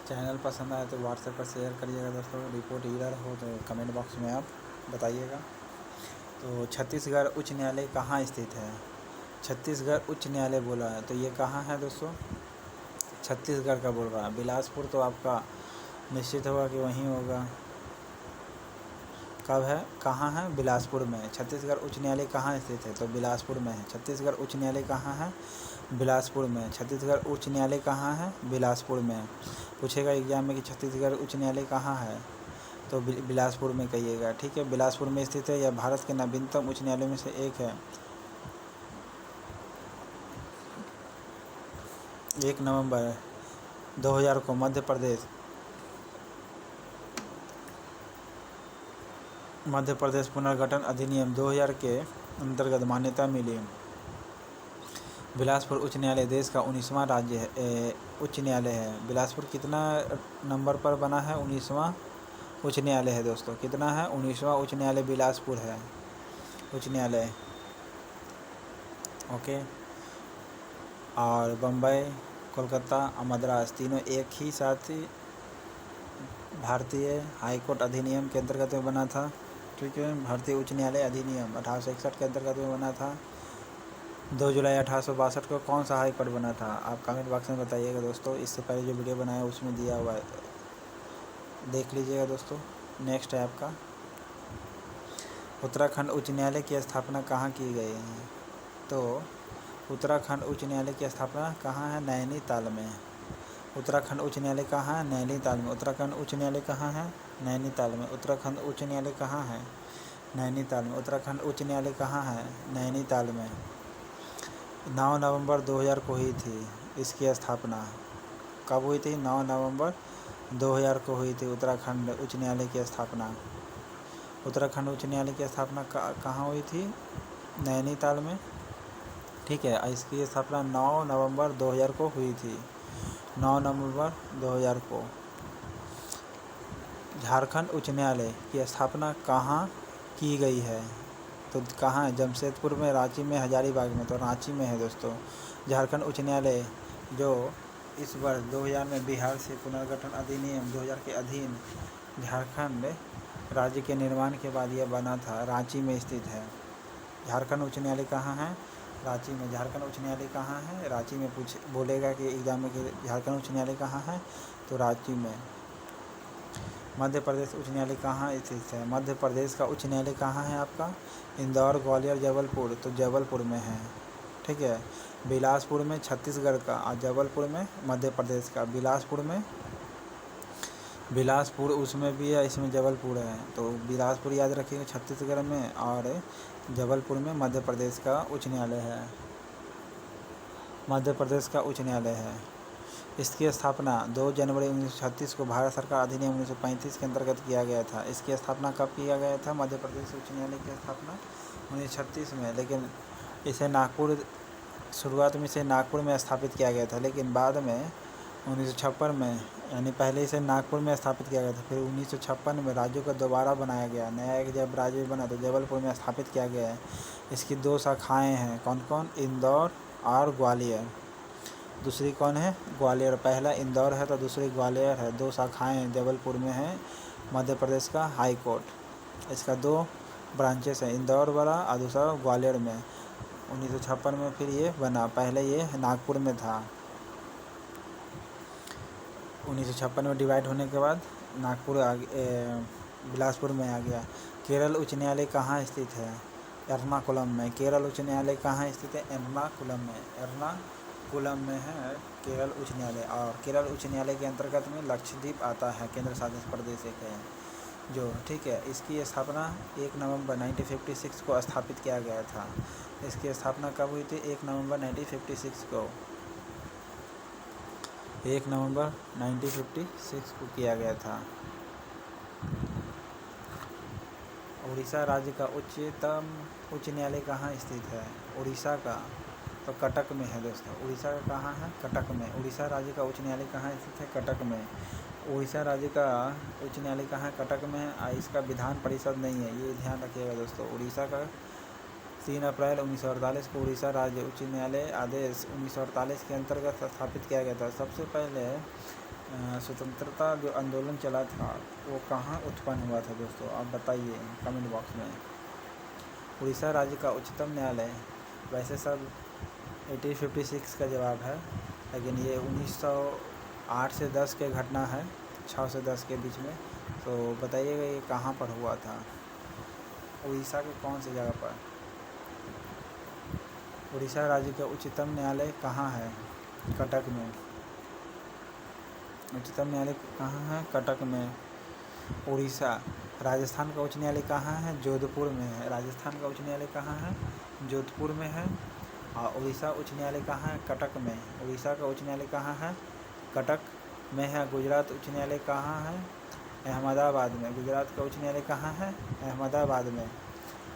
Channel पसंद आए तो व्हाट्सएप पर शेयर करिएगा दोस्तों। रिपोर्ट एरर हो तो कमेंट बॉक्स में आप बताइएगा। तो छत्तीसगढ़ उच्च न्यायालय कहाँ स्थित है? छत्तीसगढ़ उच्च न्यायालय बोला है तो ये कहाँ है दोस्तों? छत्तीसगढ़ का बोल रहा है। बिलासपुर तो आपका निश्चित होगा कि वहीं होगा। कब है, कहाँ है? बिलासपुर में। छत्तीसगढ़ उच्च न्यायालय कहाँ स्थित है? तो बिलासपुर में है। छत्तीसगढ़ उच्च न्यायालय कहाँ है? बिलासपुर में। छत्तीसगढ़ उच्च न्यायालय कहाँ है? बिलासपुर में। पूछेगा एग्जाम में कि छत्तीसगढ़ उच्च न्यायालय कहाँ है, तो बिलासपुर में कहिएगा। ठीक है, बिलासपुर में स्थित है। यह भारत के नवीनतम उच्च न्यायालय में से एक है। 1 नवंबर 2000 को मध्य प्रदेश पुनर्गठन अधिनियम 2000 के अंतर्गत मान्यता मिली। बिलासपुर उच्च न्यायालय देश का 19वां उच्च न्यायालय है। बिलासपुर कितना नंबर पर बना है? 19वां उच्च न्यायालय है दोस्तों। कितना है? 19वां उच्च न्यायालय बिलासपुर है उच्च न्यायालय। ओके। और बम्बई, कोलकाता और मद्रास तीनों एक ही साथ ही भारतीय हाईकोर्ट अधिनियम के अंतर्गत में बना था। ठीक है, भारतीय उच्च न्यायालय अधिनियम 1861 के अंतर्गत में बना था। 2 जुलाई 1862 को कौन सा हाई कोर्ट बना था? आप कमेंट बॉक्स में बताइएगा दोस्तों। इससे पहले जो वीडियो बनाया उसमें दिया हुआ है, देख लीजिएगा दोस्तों। नेक्स्ट है आपका, उत्तराखंड उच्च न्यायालय की स्थापना कहाँ की गई है? तो उत्तराखंड उच्च न्यायालय की स्थापना कहाँ है? नैनीताल में। उत्तराखंड उच्च न्यायालय कहाँ है? नैनीताल में। उत्तराखंड उच्च न्यायालय कहाँ है? नैनीताल में। उत्तराखंड उच्च न्यायालय कहाँ है? नैनीताल में। उत्तराखंड उच्च न्यायालय कहाँ है? नैनीताल में। 9 नवंबर 2000 को हुई थी इसकी स्थापना। कब हुई थी? 9 नवंबर 2000 को हुई थी उत्तराखंड उच्च न्यायालय की स्थापना। उत्तराखंड उच्च न्यायालय की स्थापना कहाँ हुई थी? नैनीताल में। ठीक है, इसकी स्थापना 9 नवंबर 2000 को हुई थी। 9 नवंबर 2000 को। झारखंड उच्च न्यायालय की स्थापना कहाँ की गई है? तो कहाँ है? जमशेदपुर में, रांची में, हजारीबाग में। तो रांची में है दोस्तों। झारखंड उच्च न्यायालय जो इस वर्ष 2000 में बिहार से पुनर्गठन अधिनियम 2000 के अधीन झारखंड राज्य के निर्माण के बाद यह बना था, रांची में स्थित है। झारखंड उच्च न्यायालय कहाँ है? रांची में। झारखंड उच्च न्यायालय कहाँ है? रांची में। बोलेगा कि एग्जाम में कि झारखंड उच्च न्यायालय कहाँ है, तो रांची में। मध्य प्रदेश उच्च न्यायालय कहाँ स्थित है? मध्य प्रदेश का उच्च न्यायालय कहाँ है आपका? इंदौर, ग्वालियर, जबलपुर। तो जबलपुर में है। ठीक है, बिलासपुर में छत्तीसगढ़ का और जबलपुर में मध्य प्रदेश का। बिलासपुर उसमें भी है, इसमें जबलपुर है। तो बिलासपुर याद रखिएगा छत्तीसगढ़ में, और जबलपुर में मध्य प्रदेश का उच्च न्यायालय है। मध्य प्रदेश का उच्च न्यायालय है। इसकी स्थापना 2 जनवरी 1936 को भारत सरकार अधिनियम 1935 के अंतर्गत किया गया था। इसकी स्थापना कब किया गया था? मध्य प्रदेश उच्च न्यायालय की स्थापना 1936 में। लेकिन इसे शुरुआत में इसे नागपुर में स्थापित किया गया था, लेकिन बाद में 1956 में, यानी पहले इसे नागपुर में स्थापित किया गया था, फिर 1956 में राज्यों को दोबारा बनाया गया। नया एक जब राज्य बना तो जबलपुर में स्थापित किया गया है। इसकी 2 शाखाएँ हैं। कौन कौन? इंदौर और ग्वालियर। दूसरी कौन है? ग्वालियर। पहला इंदौर है तो दूसरी ग्वालियर है। 2 शाखाएँ जबलपुर में हैं। मध्य प्रदेश का हाई कोर्ट, इसका 2 ब्रांचेस हैं, इंदौर वाला और दूसरा ग्वालियर में। 1956 में फिर ये बना, पहले ये नागपुर में था। 1956 में डिवाइड होने के बाद नागपुर बिलासपुर में आ गया। केरल उच्च न्यायालय कहाँ स्थित है? एर्नाकुलम में। केरल उच्च न्यायालय कहाँ स्थित है? एर्नाकुलम में। एर्नाकुलम में है केरल उच्च न्यायालय। और केरल उच्च न्यायालय के अंतर्गत में लक्षद्वीप आता है, केंद्र शासित प्रदेश एक है जो। ठीक है, इसकी स्थापना 1 नवंबर 1956 को स्थापित किया गया था। इसकी स्थापना कब हुई थी? 1 नवंबर 1956 को। 1 नवंबर 1956 को किया गया था। उड़ीसा राज्य का उच्चतम उच्च न्यायालय कहाँ स्थित है? उड़ीसा का तो कटक में है दोस्तों। उड़ीसा का कहाँ है? कटक में। उड़ीसा राज्य का उच्च न्यायालय कहाँ स्थित है? कटक में। उड़ीसा राज्य का उच्च न्यायालय कहाँ है? कटक में है। इसका विधान परिषद नहीं है, ये ध्यान रखिएगा दोस्तों। उड़ीसा का 3 अप्रैल 1948 को उड़ीसा राज्य उच्च न्यायालय आदेश 1948 के अंतर्गत स्थापित किया गया था। सबसे पहले स्वतंत्रता जो आंदोलन चला था वो कहाँ उत्पन्न हुआ था दोस्तों, आप बताइए कमेंट बॉक्स में। उड़ीसा राज्य का उच्चतम न्यायालय, वैसे सब 1856 का जवाब है, लेकिन ये 1908 से 10 के घटना है, 6 से 10 के बीच में। तो बताइएगा ये कहाँ पर हुआ था, उड़ीसा के कौन सी जगह पर। उड़ीसा राज्य का उच्चतम न्यायालय कहाँ है, कटक में। उच्चतम न्यायालय कहाँ है, कटक में। उड़ीसा। राजस्थान का उच्च न्यायालय कहाँ है, जोधपुर में है। राजस्थान का उच्च न्यायालय कहाँ है, जोधपुर में है। और उड़ीसा उच्च न्यायालय कहाँ है, कटक में। उड़ीसा का उच्च न्यायालय कहाँ है, कटक में है। गुजरात उच्च न्यायालय कहाँ है, अहमदाबाद में। गुजरात का उच्च न्यायालय कहाँ है, अहमदाबाद में।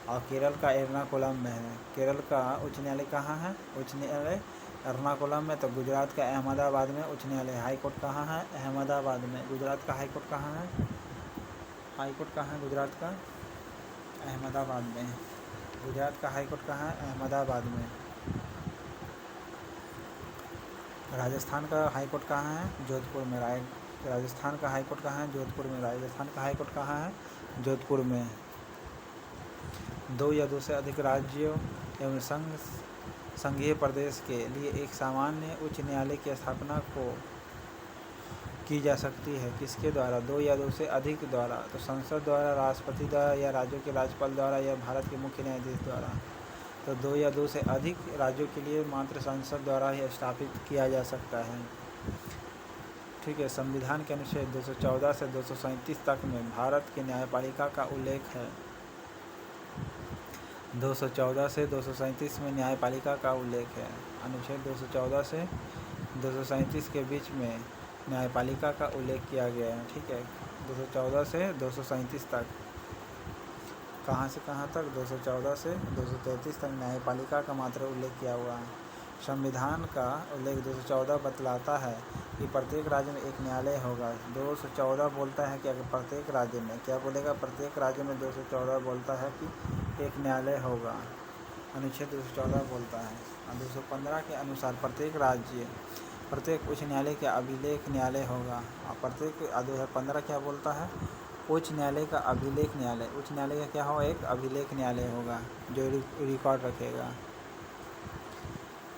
और केरल का एर्नाकुलम में है। केरल का उच्च न्यायालय कहाँ है, उच्च न्यायालय एर्नाकुलम में। तो गुजरात का अहमदाबाद में उच्च न्यायालय। हाई कोर्ट कहाँ है, अहमदाबाद में। गुजरात का हाई कोर्ट कहाँ है, हाई कोर्ट कहाँ है गुजरात का, अहमदाबाद में। गुजरात का हाई कोर्ट कहाँ है, अहमदाबाद में। राजस्थान का हाई कोर्ट कहाँ है, जोधपुर में। राजस्थान का हाई कोर्ट कहाँ है, जोधपुर में। राजस्थान का हाई कोर्ट कहाँ है, जोधपुर में। 2 या 2 से अधिक राज्यों एवं संघीय प्रदेश के लिए एक सामान्य उच्च न्यायालय की स्थापना को की जा सकती है, किसके द्वारा, 2 या 2 से अधिक द्वारा। तो संसद द्वारा, राष्ट्रपति द्वारा, या राज्यों के राज्यपाल द्वारा, या भारत के मुख्य न्यायाधीश द्वारा। तो 2 या 2 से अधिक राज्यों के लिए मात्र संसद द्वारा ही स्थापित किया जा सकता है। ठीक है। संविधान के अनुच्छेद 214 से 237 तक में भारत की न्यायपालिका का उल्लेख है। 214 से 237 में न्यायपालिका का उल्लेख है। अनुच्छेद 214 से 237 के बीच में न्यायपालिका का उल्लेख किया गया है। ठीक है। 214 से 237 तक, कहाँ से कहाँ तक, 214 से 233 तक न्यायपालिका का मात्र उल्लेख किया हुआ है। संविधान का उल्लेख 214 बतलाता है कि प्रत्येक राज्य में एक न्यायालय होगा। 214 बोलता है कि अगर प्रत्येक राज्य में, क्या बोलेगा, प्रत्येक राज्य में 214 बोलता है कि एक न्यायालय होगा। अनुच्छेद 214 बोलता है। और 215 के अनुसार प्रत्येक उच्च न्यायालय का अभिलेख न्यायालय होगा। और प्रत्येक 2015 क्या बोलता है, उच्च न्यायालय का अभिलेख न्यायालय। उच्च न्यायालय का क्या होगा, एक अभिलेख न्यायालय होगा जो रिकॉर्ड रखेगा।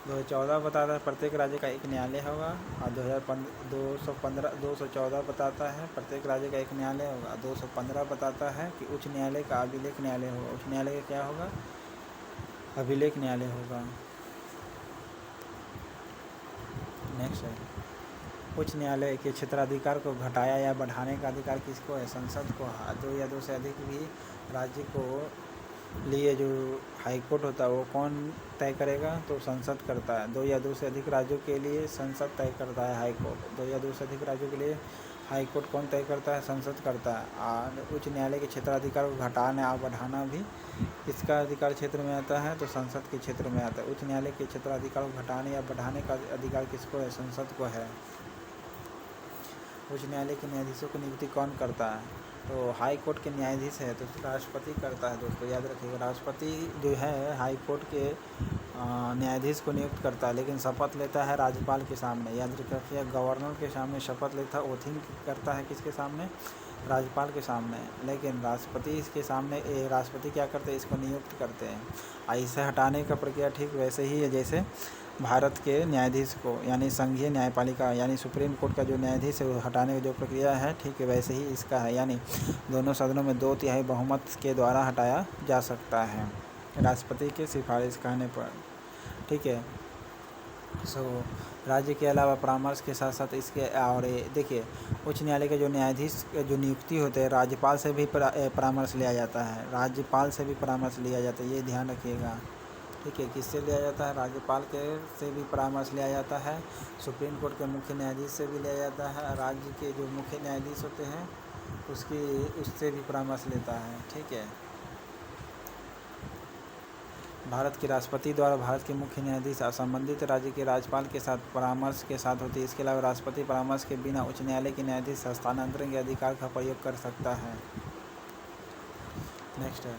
2014 बताता है प्रत्येक राज्य का एक न्यायालय होगा। और 214 बताता है प्रत्येक राज्य का एक न्यायालय होगा। 215 बताता है कि उच्च न्यायालय का अभिलेख न्यायालय होगा। उच्च न्यायालय का क्या होगा, अभिलेख न्यायालय होगा। नेक्स्ट है, उच्च न्यायालय के क्षेत्राधिकार को घटाया या बढ़ाने का अधिकार किसको है, संसद को। 2 या 2 से अधिक भी राज्य को लिए जो हाई कोर्ट होता है वो कौन तय करेगा, तो संसद करता है। 2 या 2 से अधिक राज्यों के लिए संसद तय करता है हाई कोर्ट। 2 या 2 से अधिक राज्यों के लिए हाई कोर्ट कौन तय करता है, संसद करता है। और उच्च न्यायालय के क्षेत्राधिकार को घटाना और बढ़ाना भी किसका अधिकार क्षेत्र में आता है, तो संसद के क्षेत्र में आता है। उच्च न्यायालय के क्षेत्राधिकार को घटाने या बढ़ाने का अधिकार किसको है, संसद को है। उच्च न्यायालय के न्यायाधीशों की नियुक्ति कौन करता है, तो हाई कोर्ट के न्यायाधीश है तो राष्ट्रपति करता है। दोस्तों याद रखिएगा, राष्ट्रपति जो है हाई कोर्ट के न्यायाधीश को नियुक्त करता है, लेकिन शपथ लेता है राज्यपाल के सामने। याद रखिए, गवर्नर के सामने शपथ लेता है, ओथिंग करता है किसके सामने, राज्यपाल के सामने। लेकिन राष्ट्रपति इसके सामने राष्ट्रपति क्या करते हैं, इसको नियुक्त करते हैं। इसे हटाने का प्रक्रिया ठीक वैसे ही है जैसे भारत के न्यायाधीश को, यानी संघीय न्यायपालिका यानी सुप्रीम कोर्ट का जो न्यायाधीश है वो हटाने की जो प्रक्रिया है, ठीक है वैसे ही इसका है। यानी दोनों सदनों में 2/3 बहुमत के द्वारा हटाया जा सकता है राष्ट्रपति के सिफारिश कहने पर। ठीक है। राज्य के अलावा परामर्श के साथ साथ इसके और देखिए, उच्च न्यायालय के जो न्यायाधीश जो नियुक्ति होते हैं राज्यपाल से भी परामर्श लिया जाता है। राज्यपाल से भी परामर्श लिया जाता है, ये ध्यान रखिएगा। ठीक है। किससे लिया जाता है, राज्यपाल के से भी परामर्श लिया जाता है। सुप्रीम कोर्ट के मुख्य न्यायाधीश से भी लिया जाता है। राज्य के जो मुख्य न्यायाधीश होते हैं उससे भी परामर्श लेता है। ठीक है। भारत के राष्ट्रपति द्वारा भारत के मुख्य न्यायाधीश संबंधित राज्य के राज्यपाल के साथ परामर्श के साथ होती है। इसके अलावा राष्ट्रपति परामर्श के बिना उच्च न्यायालय के न्यायाधीश हस्तांतरण के अधिकार का प्रयोग कर सकता है। नेक्स्ट है,